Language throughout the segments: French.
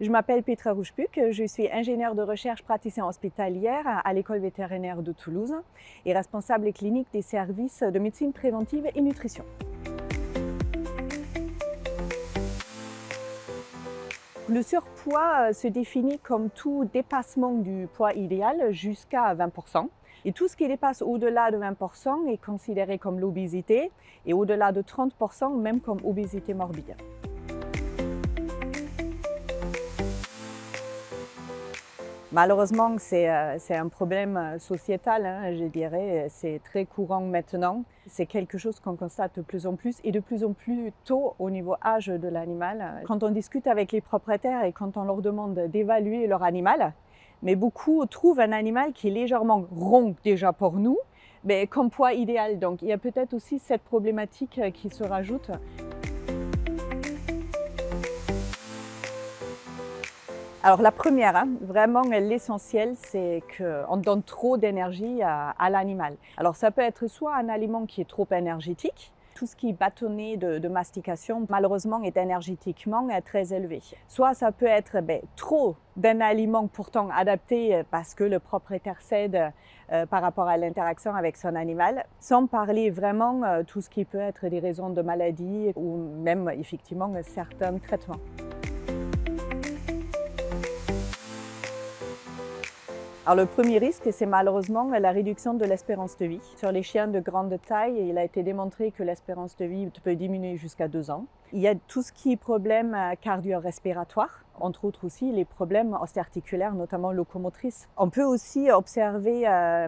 Je m'appelle Petra Rouchepuk, je suis ingénieure de recherche praticienne hospitalière à l'école vétérinaire de Toulouse et responsable clinique des services de médecine préventive et nutrition. Le surpoids se définit comme tout dépassement du poids idéal jusqu'à 20%. Et tout ce qui dépasse au-delà de 20% est considéré comme l'obésité et au-delà de 30% même comme obésité morbide. Malheureusement, c'est un problème sociétal, hein, je dirais. C'est très courant maintenant. C'est quelque chose qu'on constate de plus en plus et de plus en plus tôt au niveau âge de l'animal. Quand on discute avec les propriétaires et quand on leur demande d'évaluer leur animal, mais beaucoup trouvent un animal qui est légèrement rond déjà pour nous, mais comme poids idéal. Donc il y a peut-être aussi cette problématique qui se rajoute. Alors la première, vraiment l'essentiel, c'est qu'on donne trop d'énergie à l'animal. Alors ça peut être soit un aliment qui est trop énergétique, tout ce qui est bâtonné de mastication, malheureusement, est énergétiquement très élevé. Soit ça peut être trop d'un aliment pourtant adapté parce que le propriétaire cède par rapport à l'interaction avec son animal, sans parler vraiment tout ce qui peut être des raisons de maladie ou même effectivement certains traitements. Alors, le premier risque, c'est malheureusement la réduction de l'espérance de vie. Sur les chiens de grande taille, il a été démontré que l'espérance de vie peut diminuer jusqu'à 2 ans. Il y a tout ce qui est problème cardio-respiratoire, entre autres aussi les problèmes ostéo-articulaires, notamment locomotrices. On peut aussi observer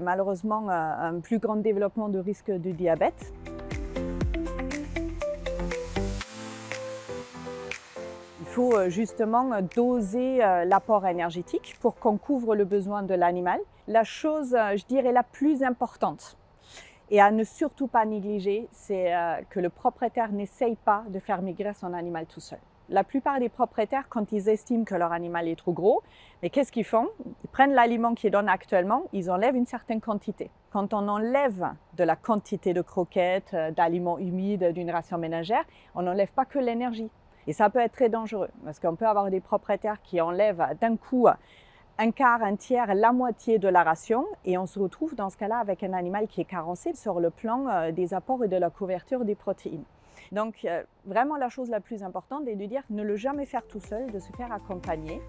malheureusement un plus grand développement de risque de diabète. Il faut justement doser l'apport énergétique pour qu'on couvre le besoin de l'animal. La chose, je dirais, la plus importante et à ne surtout pas négliger, c'est que le propriétaire n'essaye pas de faire maigrir son animal tout seul. La plupart des propriétaires, quand ils estiment que leur animal est trop gros, mais qu'est-ce qu'ils font? Ils prennent l'aliment qu'ils donnent actuellement, ils enlèvent une certaine quantité. Quand on enlève de la quantité de croquettes, d'aliments humides, d'une ration ménagère, on n'enlève pas que l'énergie. Et ça peut être très dangereux parce qu'on peut avoir des propriétaires qui enlèvent d'un coup un quart, un tiers, la moitié de la ration et on se retrouve dans ce cas-là avec un animal qui est carencé sur le plan des apports et de la couverture des protéines. Donc vraiment la chose la plus importante est de dire ne le jamais faire tout seul, de se faire accompagner.